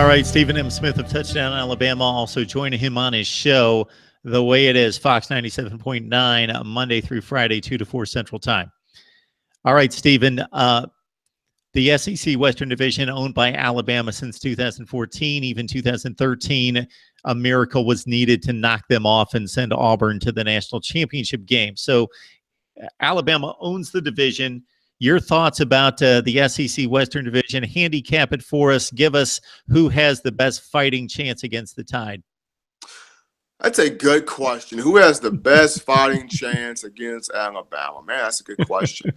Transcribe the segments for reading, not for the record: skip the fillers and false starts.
right, Stephen M. Smith of Touchdown Alabama also joining him on his show, The Way It Is, Fox 97.9, Monday through Friday, 2 to 4 Central Time. All right, Stephen, the SEC Western Division owned by Alabama since 2014, even 2013, a miracle was needed to knock them off and send Auburn to the national championship game. So Alabama owns the division. Your thoughts about the SEC Western Division? Handicap it for us. Give us who has the best fighting chance against the Tide. That's a good question. Who has the best fighting chance against Alabama? Man, that's a good question.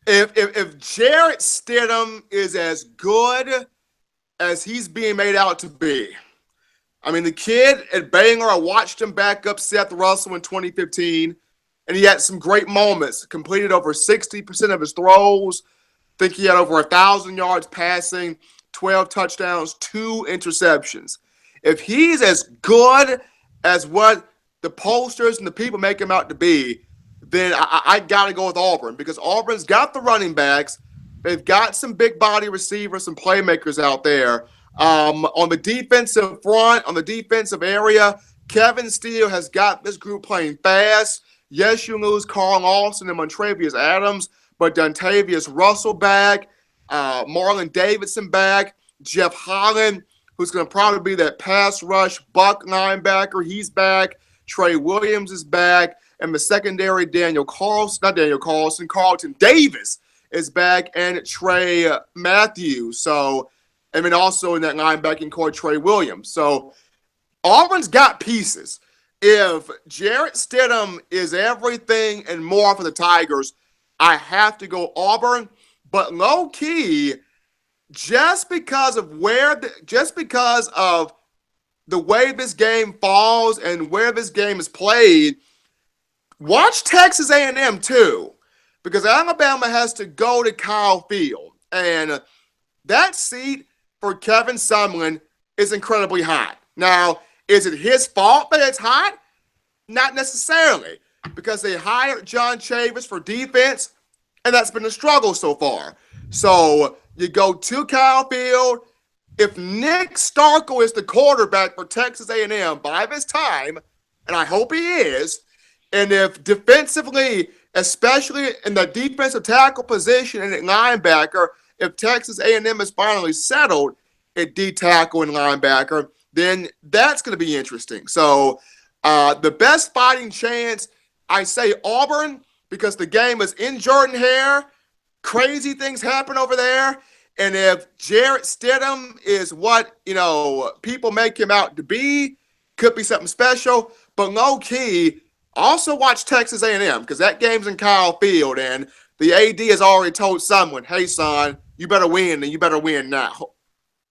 If Jarrett Stidham is as good as he's being made out to be, I mean, the kid at Baylor, I watched him back up Seth Russell in 2015, and he had some great moments. Completed over 60% of his throws. I think he had over 1,000 yards passing, 12 touchdowns, 2 interceptions. If he's as good as what the pollsters and the people make him out to be, then I got to go with Auburn, because Auburn's got the running backs. They've got some big body receivers, some playmakers out there. On the defensive front, on the defensive area, Kevin Steele has got this group playing fast. Yes, you lose Carl Austin and Montravius Adams, but Dontavius Russell back, Marlon Davidson back, Jeff Holland, who's going to probably be that pass rush buck linebacker. He's back. Trey Williams is back. And the secondary, Carlton Davis is back, and Trey Matthews. So, and then also in that linebacking core, Trey Williams. So Auburn's got pieces. If Jarrett Stidham is everything and more for the Tigers, I have to go Auburn. But low key, just because of the way this game falls and where this game is played, watch Texas A&M too, because Alabama has to go to Kyle Field, and that seat for Kevin Sumlin is incredibly hot. Now, is it his fault that it's hot? Not necessarily, because they hired John Chavis for defense, and that's been a struggle so far. So you go to Kyle Field. If Nick Starkel is the quarterback for Texas A&M by this time, and I hope he is, and if defensively, especially in the defensive tackle position and at linebacker, if Texas A&M is finally settled at D-tackle and linebacker, then that's going to be interesting. So the best fighting chance, I say Auburn, because the game is in Jordan-Hare. Crazy things happen over there. And if Jarrett Stidham is what, people make him out to be, could be something special. But low-key, also watch Texas A&M, because that game's in Kyle Field, and the AD has already told someone, hey, son, you better win, and you better win now.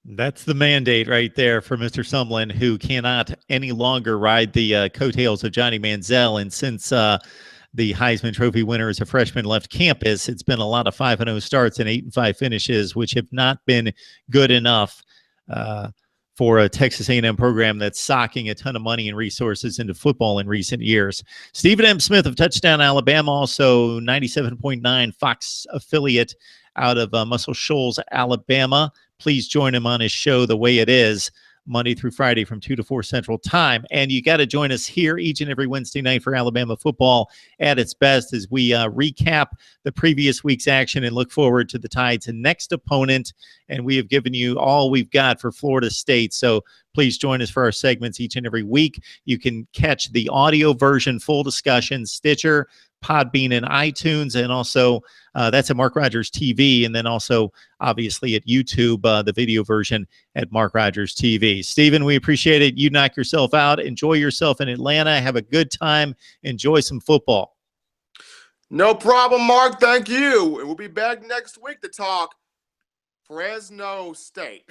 That's the mandate right there for Mr. Sumlin, who cannot any longer ride the coattails of Johnny Manziel. And since the Heisman Trophy winner as a freshman left campus, it's been a lot of 5-0 starts and 8-5 finishes, which have not been good enough for a Texas A&M program that's socking a ton of money and resources into football in recent years. Stephen M. Smith of Touchdown Alabama, also 97.9 Fox affiliate out of Muscle Shoals, Alabama. Please join him on his show, The Way It Is, Monday through Friday from 2 to 4 Central Time. And you got to join us here each and every Wednesday night for Alabama football at its best as we recap the previous week's action and look forward to the Tide's next opponent. And we have given you all we've got for Florida State. So please join us for our segments each and every week. You can catch the audio version, full discussion, Stitcher, Podbean, and iTunes, and also that's at MarkRogersTV, and then also obviously at YouTube, the video version at MarkRogersTV. Stephen, we appreciate it. You knock yourself out. Enjoy yourself in Atlanta. Have a good time. Enjoy some football. No problem, Mark. Thank you. And we'll be back next week to talk Fresno State.